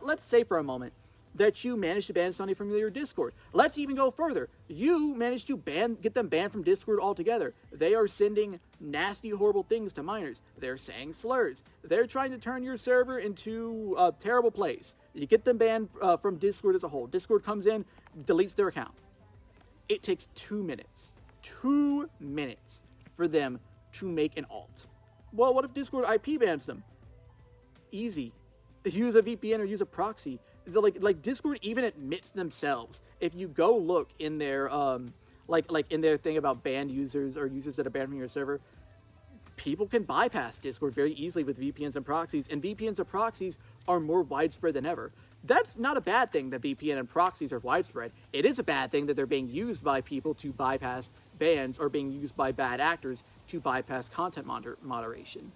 let's say for a moment that you managed to ban somebody from your Discord. Let's even go further. You managed to get them banned from Discord altogether. They are sending nasty, horrible things to minors. They're saying slurs. They're trying to turn your server into a terrible place. You get them banned from Discord as a whole. Discord comes in, deletes their account. It takes 2 minutes. 2 minutes for them to make an alt. Well, what if Discord IP bans them? Easy. Use a VPN or use a proxy. Like Discord even admits themselves. If you go look in their in their thing about banned users or users that are banned from your server, people can bypass Discord very easily with VPNs and proxies, and VPNs and proxies are more widespread than ever. That's not a bad thing that VPN and proxies are widespread. It is a bad thing that they're being used by people to bypass bans, or being used by bad actors to bypass content moderation.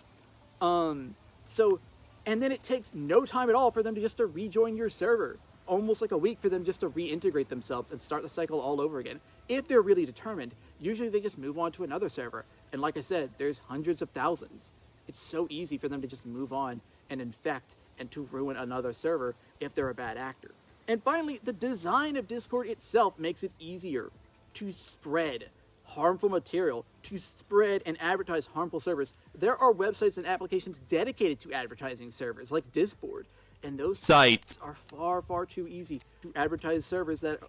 And then it takes no time at all for them to rejoin your server. Almost like a week for them just to reintegrate themselves and start the cycle all over again. If they're really determined, usually they just move on to another server. And like I said, there's hundreds of thousands. It's so easy for them to just move on and infect and to ruin another server if they're a bad actor. And finally, the design of Discord itself makes it easier to spread harmful material, to spread and advertise harmful servers. There are websites and applications dedicated to advertising servers, like Discord, and those sites are far, far too easy to advertise servers that,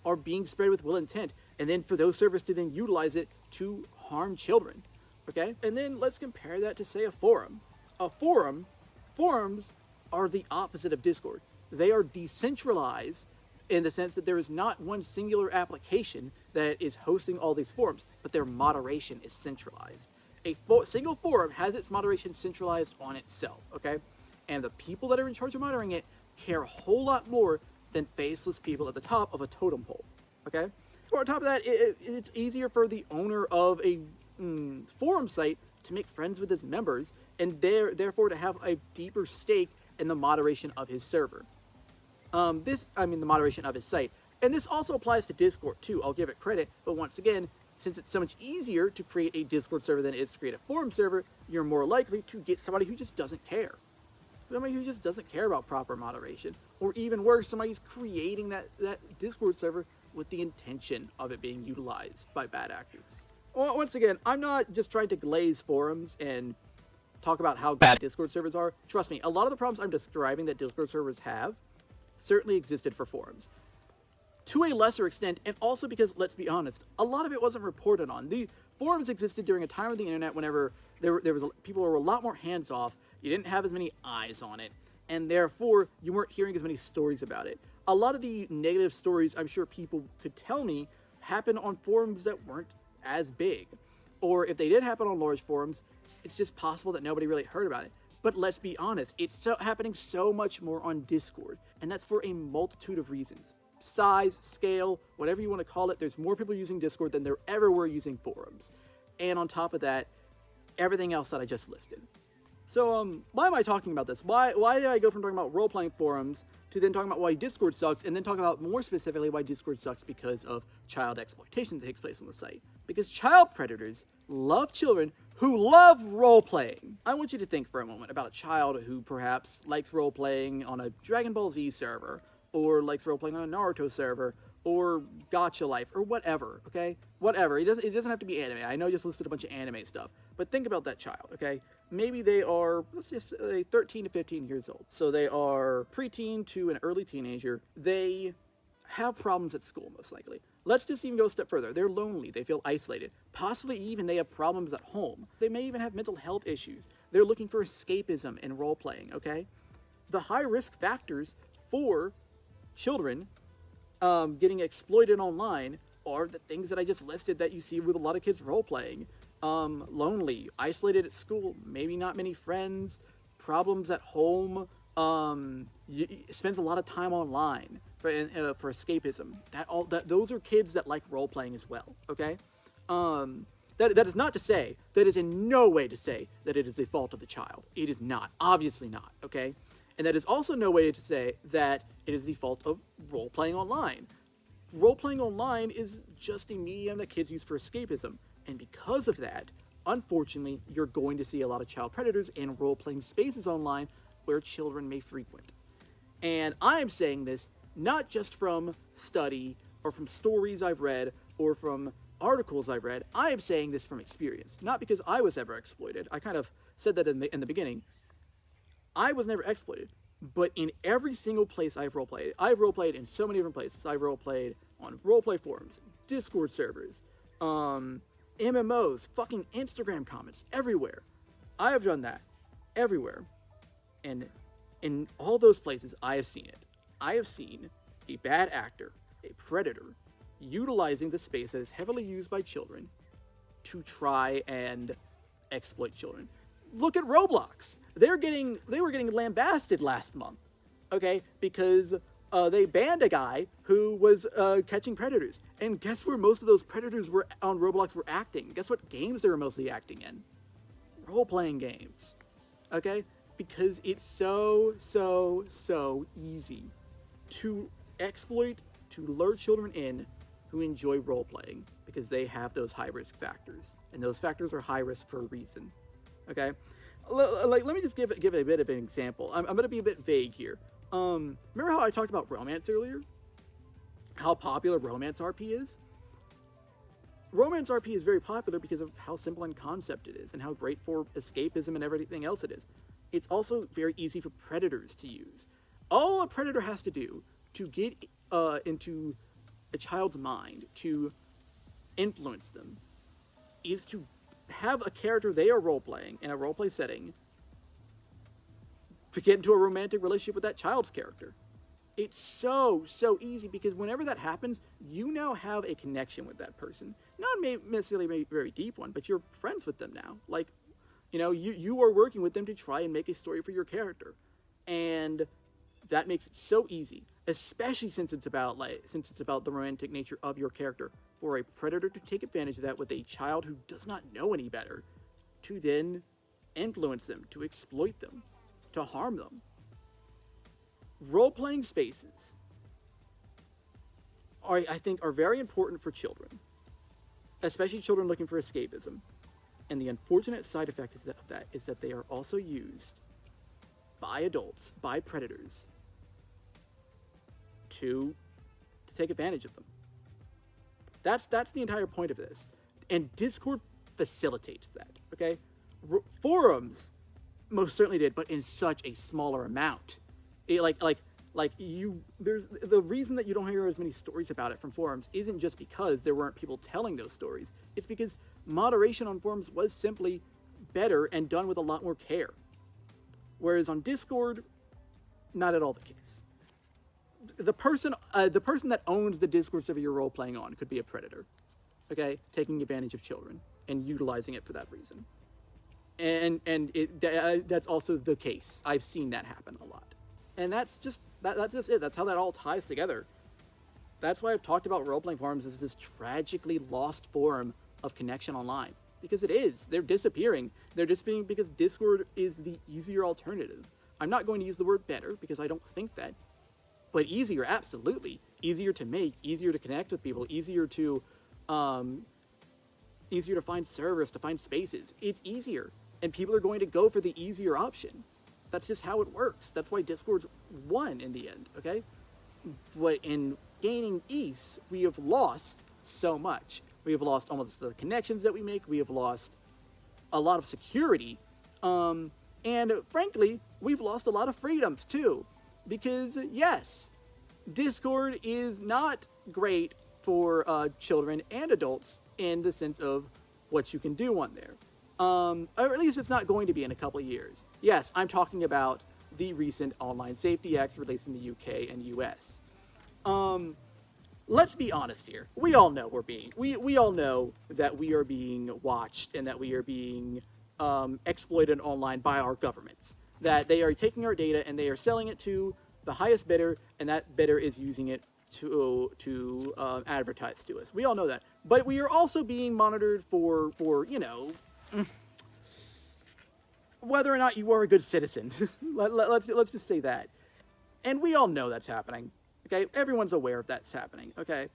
are being spread with ill intent, and then for those servers to then utilize it to harm children, okay? And then let's compare that to, say, a forum. Forums are the opposite of Discord. They are decentralized in the sense that there is not one singular application that is hosting all these forums, but their moderation is centralized. A single forum has its moderation centralized on itself, okay? And the people that are in charge of monitoring it care a whole lot more than faceless people at the top of a totem pole, okay? Or on top of that, it's easier for the owner of a forum site to make friends with his members, and therefore to have a deeper stake in the moderation of his server. The moderation of his site. And this also applies to Discord too, I'll give it credit, but once again, since it's so much easier to create a Discord server than it is to create a forum server, you're more likely to get somebody who just doesn't care. Somebody who just doesn't care about proper moderation. Or even worse, somebody who's creating that Discord server with the intention of it being utilized by bad actors. Well, once again, I'm not just trying to glaze forums and talk about how bad Discord servers are. Trust me, a lot of the problems I'm describing that Discord servers have certainly existed for forums. To a lesser extent, and also because, let's be honest, a lot of it wasn't reported on. The forums existed during a time of the internet whenever people were a lot more hands-off, you didn't have as many eyes on it, and therefore you weren't hearing as many stories about it. A lot of the negative stories I'm sure people could tell me happened on forums that weren't as big. Or if they did happen on large forums, it's just possible that nobody really heard about it. But let's be honest, it's happening so much more on Discord, and that's for a multitude of reasons. Size, scale, whatever you want to call it, there's more people using Discord than there ever were using forums. And on top of that, everything else that I just listed. So, why am I talking about this? Why did I go from talking about role-playing forums to then talking about why Discord sucks, and then talking about more specifically why Discord sucks because of child exploitation that takes place on the site? Because child predators love children who love role-playing. I want you to think for a moment about a child who perhaps likes role-playing on a Dragon Ball Z server, or likes role-playing on a Naruto server, or Gacha Life, or whatever, okay? Whatever. It doesn't have to be anime. I know you just listed a bunch of anime stuff, but think about that child, okay? Maybe they are, let's just say 13 to 15 years old. So they are preteen to an early teenager. They have problems at school, most likely. Let's just even go a step further. They're lonely. They feel isolated. Possibly even they have problems at home. They may even have mental health issues. They're looking for escapism in role-playing, okay? The high-risk factors for children getting exploited online are the things that I just listed that you see with a lot of kids role-playing. Lonely, isolated at school, maybe not many friends, problems at home, spends a lot of time online for escapism. Those are kids that like role-playing as well, okay? That is not to say, that is in no way to say that it is the fault of the child. It is not. Obviously not, okay? And that is also no way to say that it is the fault of role-playing online. Role-playing online is just a medium that kids use for escapism. And because of that, unfortunately, you're going to see a lot of child predators in role-playing spaces online where children may frequent. And I am saying this not just from study or from stories I've read or from articles I've read. I am saying this from experience, not because I was ever exploited. I kind of said that in the beginning. I was never exploited, but in every single place I've roleplayed in so many different places. I've roleplayed on roleplay forums, Discord servers, MMOs, fucking Instagram comments, everywhere. I have done that everywhere. And in all those places, I have seen it. I have seen a bad actor, a predator, utilizing the space that is heavily used by children to try and exploit children. Look at Roblox. They were getting lambasted last month, okay, because they banned a guy who was catching predators. And guess where most of those predators were on Roblox were acting? Guess what games they were mostly acting in? Role-playing games, okay? Because it's so easy to exploit, to lure children in who enjoy role-playing because they have those high-risk factors. And those factors are high risk for a reason, okay? Like, let me just give a bit of an example. I'm going to be a bit vague here. Remember how I talked about romance earlier? How popular romance RP is? Romance RP is very popular because of how simple in concept it is and how great for escapism and everything else it is. It's also very easy for predators to use. All a predator has to do to get into a child's mind, to influence them, is to have a character they are role-playing in a role-play setting to get into a romantic relationship with that child's character. It's so easy because whenever that happens, you now have a connection with that person. Not necessarily a very deep one, but you're friends with them now. Like, you know, you are working with them to try and make a story for your character. And that makes it so easy, especially since it's about the romantic nature of your character, for a predator to take advantage of that with a child who does not know any better, to then influence them, to exploit them, to harm them. Role-playing spaces I think are very important for children, especially children looking for escapism. And the unfortunate side effect of that is that they are also used by adults, by predators, to take advantage of them. That's the entire point of this. And Discord facilitates that, okay? Forums most certainly did, but in such a smaller amount. There's the reason that you don't hear as many stories about it from forums isn't just because there weren't people telling those stories. It's because moderation on forums was simply better and done with a lot more care. Whereas on Discord, not at all the case. The person that owns the Discord server you're role-playing on could be a predator, okay? Taking advantage of children and utilizing it for that reason. And that's also the case. I've seen that happen a lot. And that's just it. That's how that all ties together. That's why I've talked about role-playing forums as this tragically lost form of connection online. Because it is. They're disappearing. They're disappearing because Discord is the easier alternative. I'm not going to use the word better because I don't think that. But easier, absolutely. Easier to make, easier to connect with people, easier to find servers, to find spaces. It's easier. And people are going to go for the easier option. That's just how it works. That's why Discord's won in the end, okay? But in gaining ease, we have lost so much. We have lost almost the connections that we make. We have lost a lot of security. And frankly, we've lost a lot of freedoms too. Because yes, Discord is not great for children and adults in the sense of what you can do on there. Or at least it's not going to be in a couple of years. Yes, I'm talking about the recent Online Safety Acts released in the UK and US. Let's be honest here. We all know we all know that we are being watched and that we are being exploited online by our governments. That they are taking our data and they are selling it to the highest bidder, and that bidder is using it to advertise to us. We all know that. But we are also being monitored for whether or not you are a good citizen. Let's just say that. And we all know that's happening. Okay, everyone's aware of that's happening. Okay,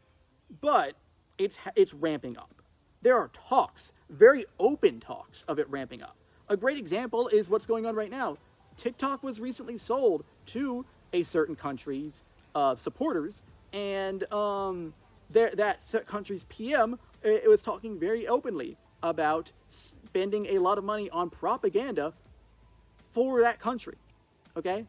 but it's ramping up. There are talks, very open talks of it ramping up. A great example is what's going on right now. TikTok was recently sold to a certain country's supporters, and that country's PM it was talking very openly about spending a lot of money on propaganda for that country. Okay,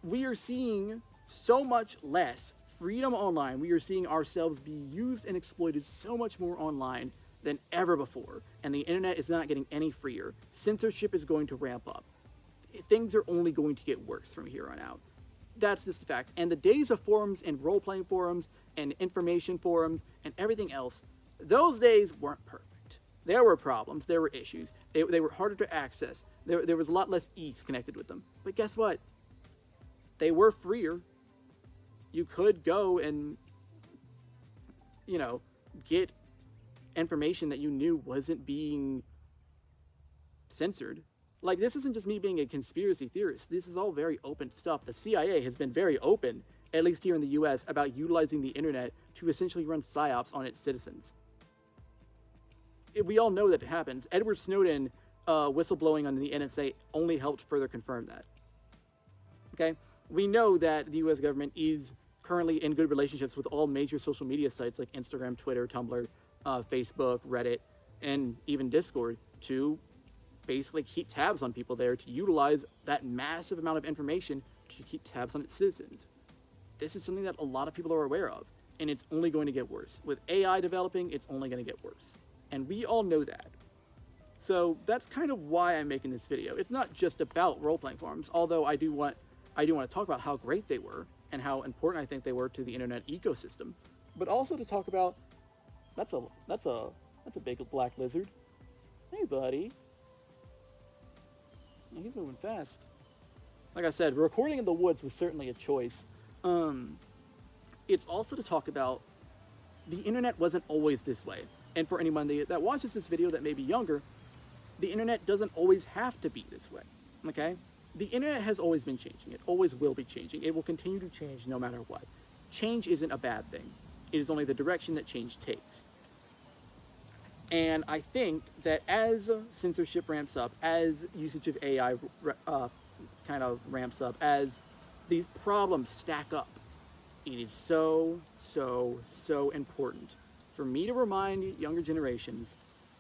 we are seeing so much less freedom online. We are seeing ourselves be used and exploited so much more online than ever before, and the internet is not getting any freer. Censorship is going to ramp up. Things are only going to get worse from here on out. That's just a fact. And the days of forums and role-playing forums and information forums and everything else, those days weren't perfect. There were problems, there were issues, they were harder to access, there was a lot less ease connected with them. But guess what? They were freer. You could go and, get information that you knew wasn't being censored. Like, this isn't just me being a conspiracy theorist. This is all very open stuff. The CIA has been very open, at least here in the US, about utilizing the internet to essentially run psyops on its citizens. We all know that it happens. Edward Snowden whistleblowing on the NSA only helped further confirm that. Okay? We know that the US government is currently in good relationships with all major social media sites like Instagram, Twitter, Tumblr, Facebook, Reddit, and even Discord to basically keep tabs on people there, to utilize that massive amount of information to keep tabs on its citizens. This is something that a lot of people are aware of, and it's only going to get worse. With AI developing, it's only going to get worse. And we all know that. So that's kind of why I'm making this video. It's not just about role-playing forums, although I do want to talk about how great they were and how important I think they were to the internet ecosystem, but also to talk about that's a big black lizard. Hey, buddy. He's moving fast. Like I said, recording in the woods was certainly a choice. It's also to talk about the internet wasn't always this way. And for anyone that watches this video that may be younger, the internet doesn't always have to be this way. Okay? The internet has always been changing. It always will be changing. It will continue to change no matter what. Change isn't a bad thing. It is only the direction that change takes. And I think that as censorship ramps up, as usage of AI kind of ramps up, as these problems stack up, it is so important for me to remind younger generations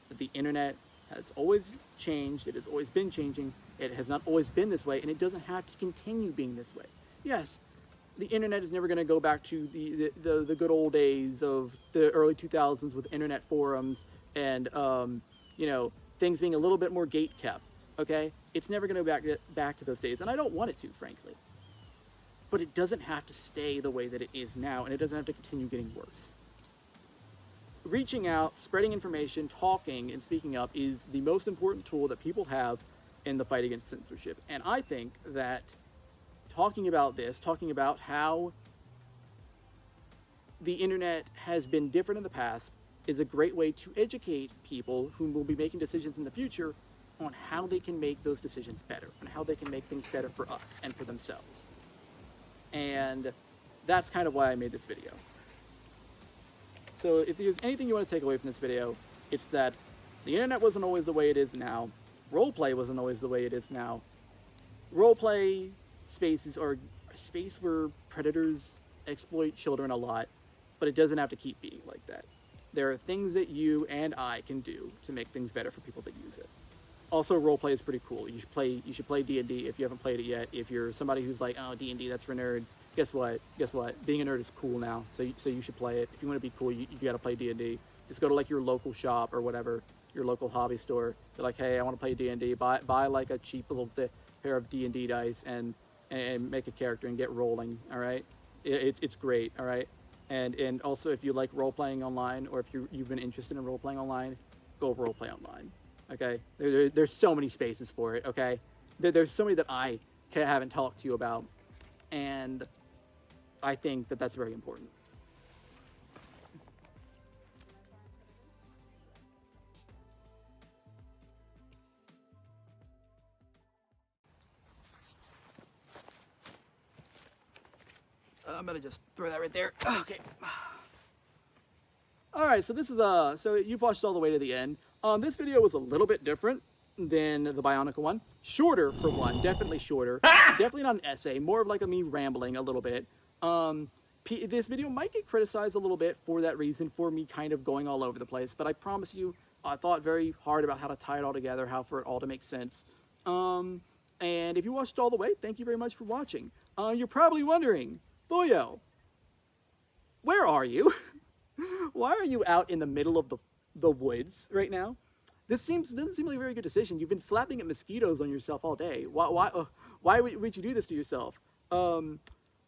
that the internet has always changed, it has always been changing, it has not always been this way, and it doesn't have to continue being this way. Yes, the internet is never going to go back to the good old days of the early 2000s with internet forums and, things being a little bit more gate-kept, okay? It's never going to go back to those days, and I don't want it to, frankly. But it doesn't have to stay the way that it is now, and it doesn't have to continue getting worse. Reaching out, spreading information, talking, and speaking up is the most important tool that people have in the fight against censorship. And I think that talking about this, talking about how the internet has been different in the past, is a great way to educate people who will be making decisions in the future on how they can make those decisions better, and how they can make things better for us and for themselves. And that's kind of why I made this video. So if there's anything you want to take away from this video, it's that the internet wasn't always the way it is now. Roleplay wasn't always the way it is now. Roleplay spaces are a space where predators exploit children a lot, but it doesn't have to keep being like that. There are things that you and I can do to make things better for people that use it. Also, roleplay is pretty cool. You should play D&D if you haven't played it yet. If you're somebody who's like, oh, D&D, that's for nerds. Guess what? Being a nerd is cool now. So you should play it. If you want to be cool, you got to play D&D. Just go to like your local shop or whatever, your local hobby store. Be like, hey, I want to play D&D. Buy like a cheap little pair of D&D dice and make a character and get rolling. All right, it's great. All right, and also if you like role-playing online, or if you've been interested in role-playing online, go roleplay online. Okay, there's so many spaces for it. Okay, there's so many that I haven't talked to you about, and I think that that's very important. I'm gonna just throw that right there. Okay. All right, so this is so you've watched all the way to the end. This video was a little bit different than the Bionicle one. Shorter for one, definitely shorter. Definitely not an essay, more of like me rambling a little bit. This video might get criticized a little bit for that reason, for me kind of going all over the place. But I promise you, I thought very hard about how to tie it all together, how for it all to make sense. And if you watched all the way, thank you very much for watching. You're probably wondering, Boyo, where are you? Why are you out in the middle of the woods right now? Doesn't seem like a very good decision. You've been slapping at mosquitoes on yourself all day. Why would you do this to yourself?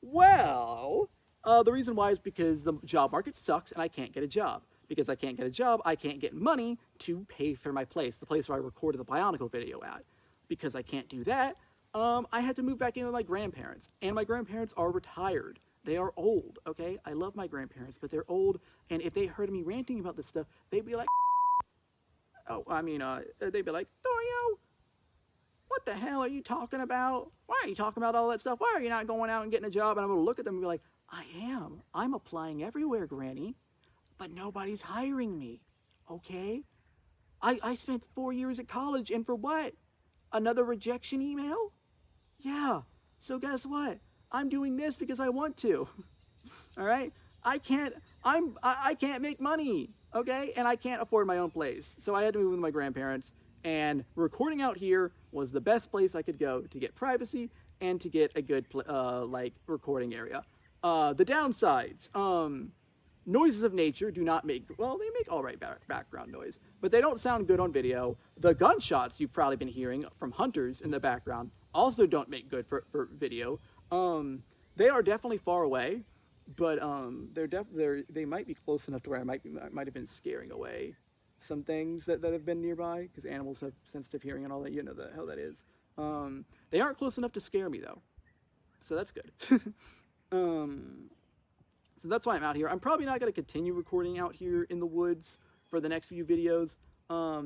Well, the reason why is because the job market sucks and I can't get a job. Because I can't get a job, I can't get money to pay for my place, the place where I recorded the Bionicle video at. Because I can't do that, I had to move back in with my grandparents. And my grandparents are retired. They are old, okay? I love my grandparents, but they're old. And if they heard me ranting about this stuff, they'd be like, they'd be like, Dorio, what the hell are you talking about? Why are you talking about all that stuff? Why are you not going out and getting a job? And I'm going to look at them and be like, I am. I'm applying everywhere, Granny. But nobody's hiring me, okay? I spent 4 years at college, and for what? Another rejection email? Yeah, so guess what? I'm doing this because I want to, all right? I can't make money, okay? And I can't afford my own place. So I had to move with my grandparents, and recording out here was the best place I could go to get privacy and to get a good, recording area. The downsides, noises of nature do not make, well, they make all right background noise, but they don't sound good on video. The gunshots you've probably been hearing from hunters in the background also don't make good for video. They are definitely far away, but they might be close enough to where I might have been scaring away some things that have been nearby, because animals have sensitive hearing and all that. You know how that is. They aren't close enough to scare me though, so that's good. So that's why I'm out here. I'm probably not going to continue recording out here in the woods for the next few videos.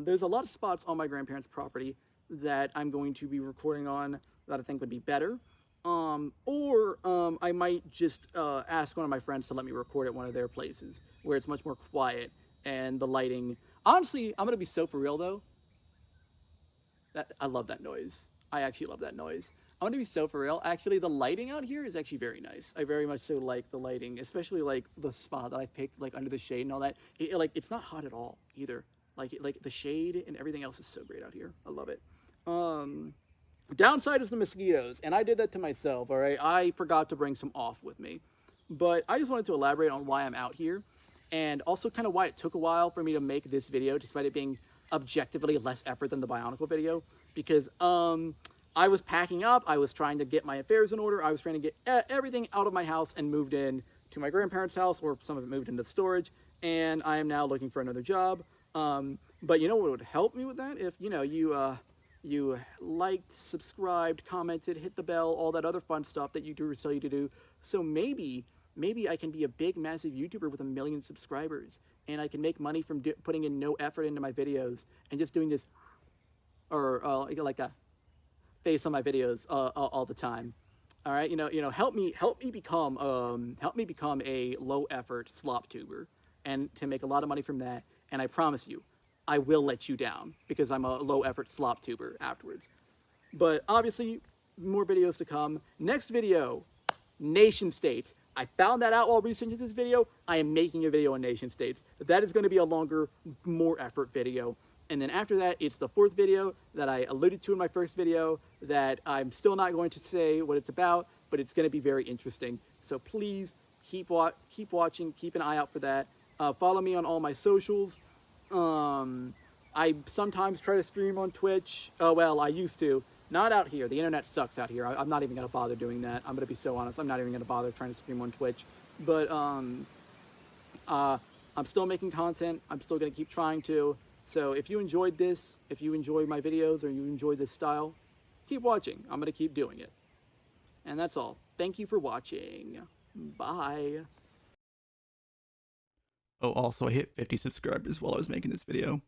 There's a lot of spots on my grandparents' property that I'm going to be recording on that I think would be better. I might just ask one of my friends to let me record at one of their places where it's much more quiet and the lighting. Honestly, I'm going to be so for real though. I love that noise. I actually love that noise. I'm going to be so for real. Actually, the lighting out here is actually very nice. I very much so like the lighting, especially like the spot that I picked, like under the shade and all that. It's not hot at all either. Like the shade and everything else is so great out here. I love it. Downside is the mosquitoes, and I did that to myself, all right? I forgot to bring some off with me. But I just wanted to elaborate on why I'm out here, and also kind of why it took a while for me to make this video, despite it being objectively less effort than the Bionicle video, because I was packing up, I was trying to get my affairs in order, I was trying to get everything out of my house and moved in to my grandparents' house, or some of it moved into storage, and I am now looking for another job. But you know what would help me with that? If, you liked, subscribed, commented, hit the bell, all that other fun stuff that YouTubers tell you to do. So maybe I can be a big, massive YouTuber with 1 million subscribers, and I can make money from putting in no effort into my videos and just doing this, or like a face on my videos all the time. All right, help me become a low effort slop tuber, and to make a lot of money from that. And I promise you, I will let you down because I'm a low effort slop tuber afterwards. But obviously, more videos to come. Next video, nation states. I found that out while researching this video. I am making a video on nation states. That is going to be a longer, more effort video. And then after that, it's the 4th video that I alluded to in my first video that I'm still not going to say what it's about, but it's going to be very interesting. So please keep watching, keep an eye out for that. Follow me on all my socials. I sometimes try to stream on Twitch. Oh, well, I used to. Not out here. The internet sucks out here. I'm not even going to bother doing that. I'm going to be so honest. I'm not even going to bother trying to stream on Twitch. But I'm still making content. I'm still going to keep trying to. So if you enjoyed this, if you enjoy my videos or you enjoy this style, keep watching. I'm going to keep doing it. And that's all. Thank you for watching. Bye. Oh, also, I hit 50 subscribers while I was making this video.